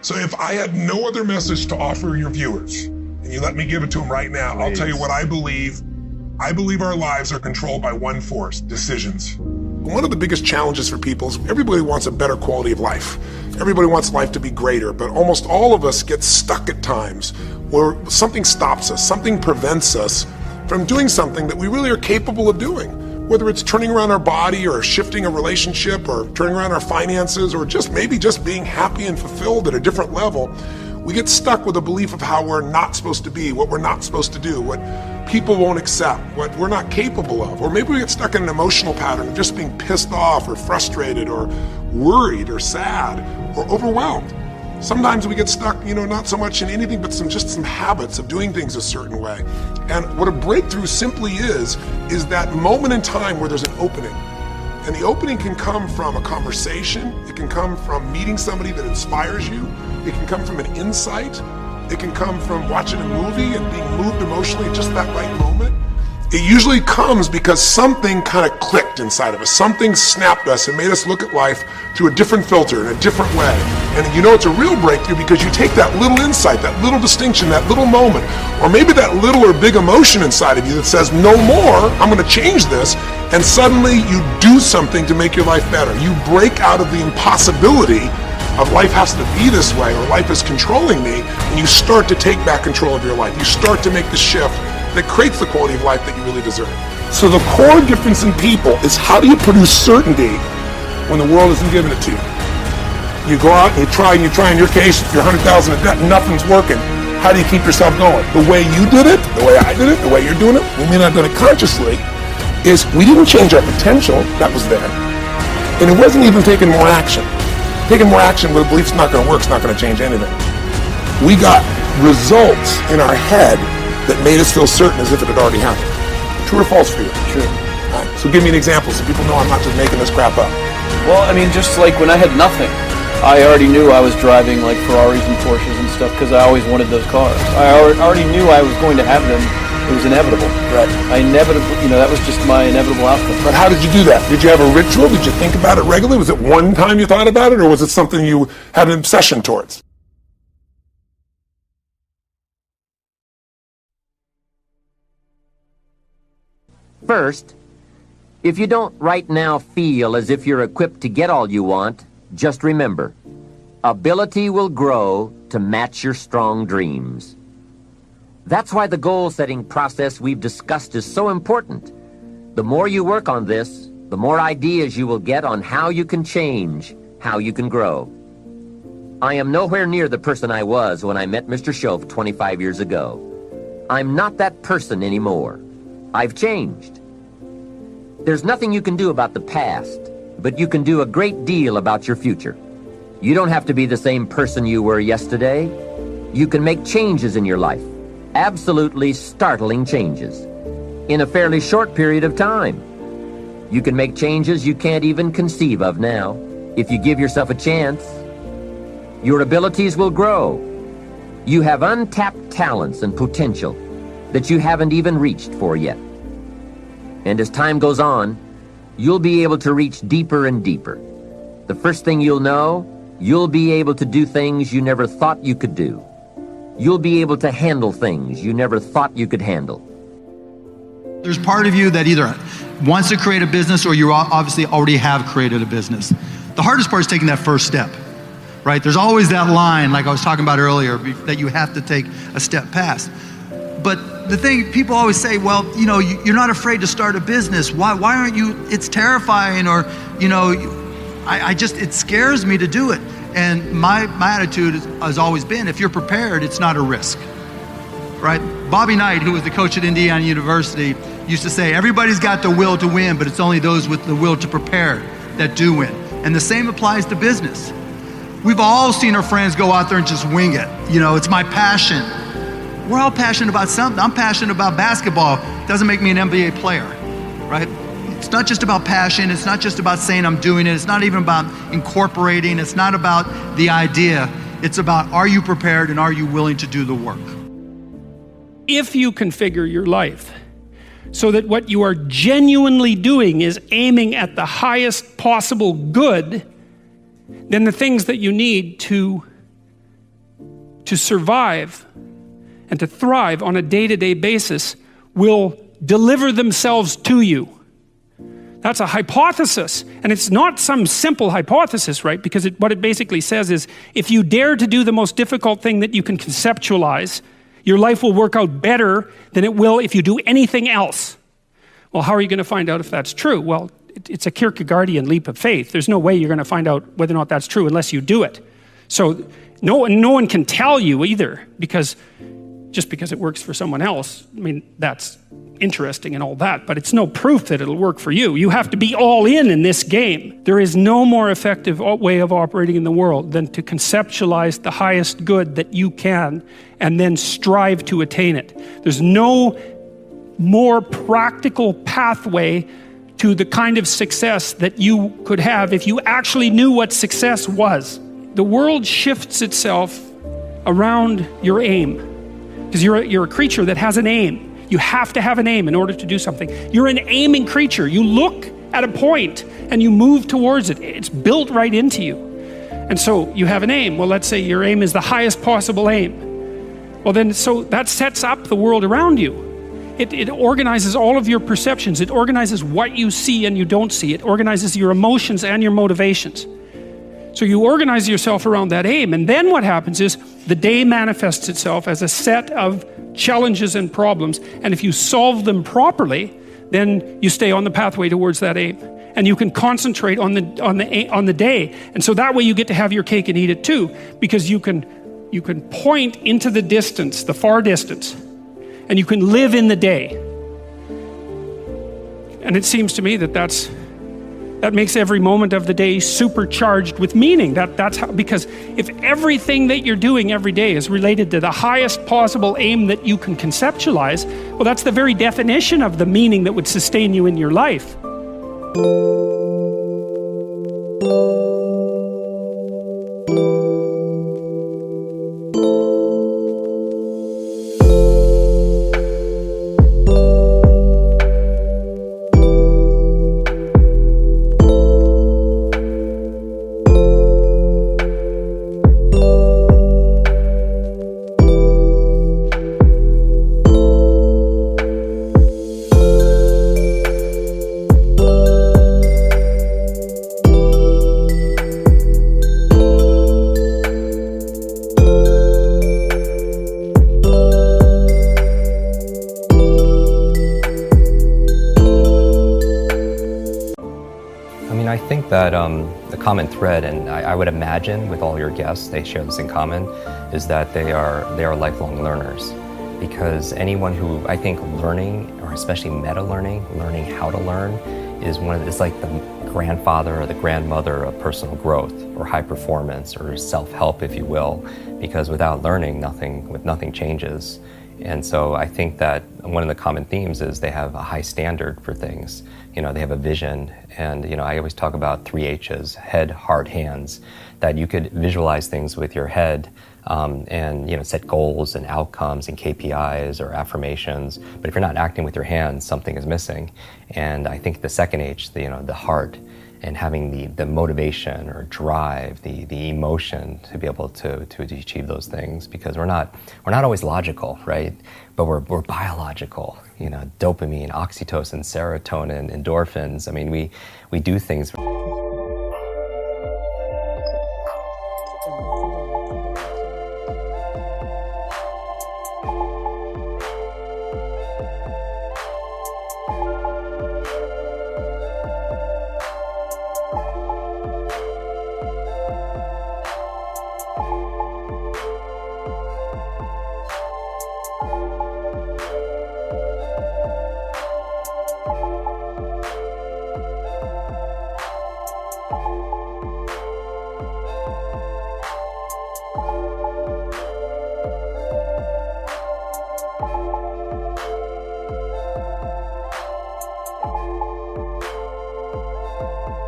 So if I had no other message to offer your viewers, and you let me give it to them right now, I'll tell you what I believe. I believe our lives are controlled by one force: decisions. One of the biggest challenges for people is everybody wants a better quality of life. Everybody wants life to be greater, but almost all of us get stuck at times where something stops us, something prevents us from doing something that we really are capable of doing. Whether it's turning around our body or shifting a relationship or turning around our finances or maybe just being happy and fulfilled at a different level, we get stuck with a belief of how we're not supposed to be, what we're not supposed to do, what people won't accept, what we're not capable of. Or maybe we get stuck in an emotional pattern of just being pissed off or frustrated or worried or sad or overwhelmed. Sometimes we get stuck, not so much in anything, but some habits of doing things a certain way. And what a breakthrough simply is that moment in time where there's an opening. And the opening can come from a conversation. It can come from meeting somebody that inspires you. It can come from an insight. It can come from watching a movie and being moved emotionally at just that right moment. It usually comes because something kind of clicked inside of us. Something snapped us and made us look at life through a different filter, in a different way. And it's a real breakthrough because you take that little insight, that little distinction, that little moment, or maybe that little or big emotion inside of you that says, no more, I'm going to change this. And suddenly you do something to make your life better. You break out of the impossibility of life has to be this way or life is controlling me, and you start to take back control of your life. You start to make the shift that creates the quality of life that you really deserve. So the core difference in people is, how do you produce certainty when the world isn't giving it to you? You go out and you try, in your case, if you're 100,000 in debt and nothing's working, how do you keep yourself going? The way you did it, the way I did it, the way you're doing it, we may not have done it consciously, is we didn't change our potential, that was there. And it wasn't even taking more action. Taking more action with a belief it's not going to work, it's not going to change anything. We got results in our head that made us feel certain as if it had already happened. True or false for you? True. Right. So give me an example so people know I'm not just making this crap up. Well, just like when I had nothing, I already knew I was driving like Ferraris and Porsches and stuff because I always wanted those cars. I already knew I was going to have them. It was inevitable. Right. That was just my inevitable outcome. But how did you do that? Did you have a ritual? Did you think about it regularly? Was it one time you thought about it, or was it something you had an obsession towards? First, if you don't right now feel as if you're equipped to get all you want, just remember, ability will grow to match your strong dreams. That's why the goal-setting process we've discussed is so important. The more you work on this, the more ideas you will get on how you can change, how you can grow. I am nowhere near the person I was when I met Mr. Shoaff 25 years ago. I'm not that person anymore. I've changed. There's nothing you can do about the past, but you can do a great deal about your future. You don't have to be the same person you were yesterday. You can make changes in your life, absolutely startling changes, in a fairly short period of time. You can make changes you can't even conceive of now, if you give yourself a chance. Your abilities will grow. You have untapped talents and potential that you haven't even reached for yet. And as time goes on, you'll be able to reach deeper and deeper. The first thing you'll know, you'll be able to do things you never thought you could do. You'll be able to handle things you never thought you could handle. There's part of you that either wants to create a business or you obviously already have created a business. The hardest part is taking that first step, right? There's always that line, like I was talking about earlier, that you have to take a step past. But the thing, people always say, well, you're not afraid to start a business. Why aren't you? It's terrifying, or, it scares me to do it. And my attitude has always been, if you're prepared, it's not a risk, right? Bobby Knight, who was the coach at Indiana University, used to say, everybody's got the will to win, but it's only those with the will to prepare that do win. And the same applies to business. We've all seen our friends go out there and just wing it. It's my passion. We're all passionate about something. I'm passionate about basketball. Doesn't make me an NBA player, right? It's not just about passion. It's not just about saying I'm doing it. It's not even about incorporating. It's not about the idea. It's about, are you prepared and are you willing to do the work? If you configure your life so that what you are genuinely doing is aiming at the highest possible good, then the things that you need to to survive and to thrive on a day-to-day basis will deliver themselves to you. That's a hypothesis, and it's not some simple hypothesis, right? Because what it basically says is, if you dare to do the most difficult thing that you can conceptualize, your life will work out better than it will if you do anything else. Well, how are you going to find out if that's true? Well, it's a Kierkegaardian leap of faith. There's no way you're going to find out whether or not that's true unless you do it. So no one can tell you either, because just because it works for someone else, I mean, that's interesting and all that, but it's no proof that it'll work for you. You have to be all in this game. There is no more effective way of operating in the world than to conceptualize the highest good that you can and then strive to attain it. There's no more practical pathway to the kind of success that you could have if you actually knew what success was. The world shifts itself around your aim, because you're a creature that has an aim. You have to have an aim in order to do something. You're an aiming creature. You look at a point and you move towards it. It's built right into you. And so you have an aim. Well, let's say your aim is the highest possible aim. Well, then, so that sets up the world around you. It organizes all of your perceptions. It organizes what you see and you don't see. It organizes your emotions and your motivations. So you organize yourself around that aim, and then what happens is the day manifests itself as a set of challenges and problems, and if you solve them properly, then you stay on the pathway towards that aim, and you can concentrate on the day, and so that way you get to have your cake and eat it too, because you can point into the distance, the far distance, and you can live in the day. And it seems to me that makes every moment of the day supercharged with meaning. That's how, because if everything that you're doing every day is related to the highest possible aim that you can conceptualize, well, that's the very definition of the meaning that would sustain you in your life. I think that the common thread, and I would imagine with all your guests, they share this in common, is that they are lifelong learners. Because anyone who, I think, learning, or especially meta-learning, learning how to learn, it's like the grandfather or the grandmother of personal growth, or high performance, or self-help, if you will. Because without learning, nothing changes. And so I think that one of the common themes is they have a high standard for things. They have a vision, and I always talk about 3 H's: head, heart, hands. That you could visualize things with your head, and set goals and outcomes and KPIs or affirmations. But if you're not acting with your hands, something is missing. And I think the second H, the heart, and having the motivation or drive, the emotion to be able to achieve those things, because we're not always logical, right? But we're biological. Dopamine, oxytocin, serotonin, endorphins. I mean, we do things.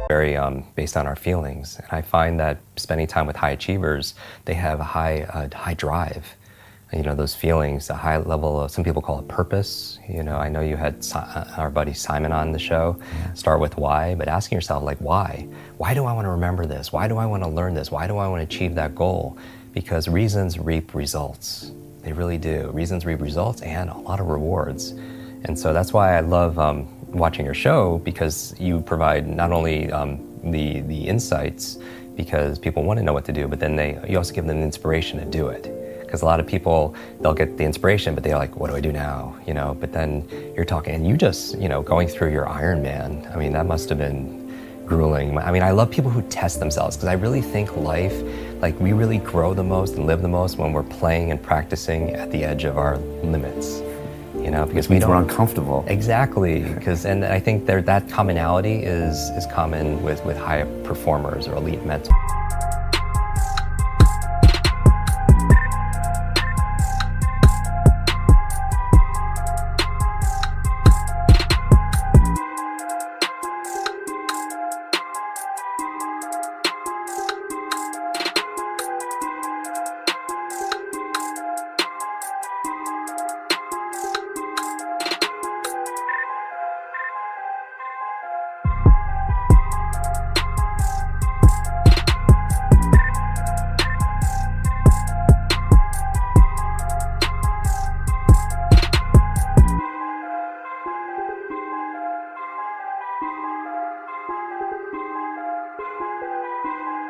Very based on our feelings. And I find that spending time with high achievers, they have a high drive. those feelings, a high level of, some people call it purpose. I know you had our buddy Simon on the show. Start with why, but asking yourself, like, why? Why do I want to remember this? Why do I want to learn this? Why do I want to achieve that goal? Because reasons reap results. They really do. Reasons reap results and a lot of rewards. And so that's why I love watching your show, because you provide not only the insights, because people want to know what to do, but then you also give them the inspiration to do it. Because a lot of people, they'll get the inspiration, but they're like, what do I do now? But then you're talking, and you just, going through your Ironman, I mean, that must have been grueling. I mean, I love people who test themselves, because I really think life, like, we really grow the most and live the most when we're playing and practicing at the edge of our limits. Because we're uncomfortable. Exactly, and I think that commonality is common with high performers or elite mental.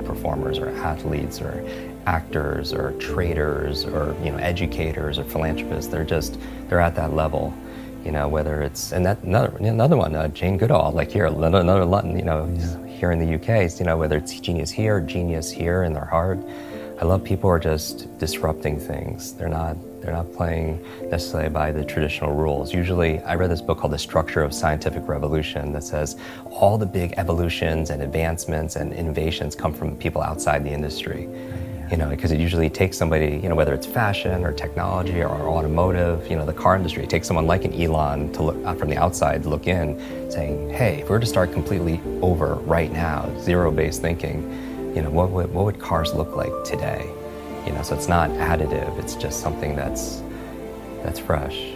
Performers or athletes or actors or traders or educators or philanthropists, they're at that level, whether it's, and that another one, Jane Goodall, like here, another London, here in the UK, whether it's genius here in their heart. I love people who are just disrupting things. They're not playing necessarily by the traditional rules. Usually, I read this book called The Structure of Scientific Revolution that says all the big evolutions and advancements and innovations come from people outside the industry. Because it usually takes somebody, whether it's fashion or technology or automotive, the car industry, it takes someone like an Elon to look out from the outside, to look in, saying, hey, if we were to start completely over right now, zero-based thinking, what would cars look like today? So it's not additive, it's just something that's fresh.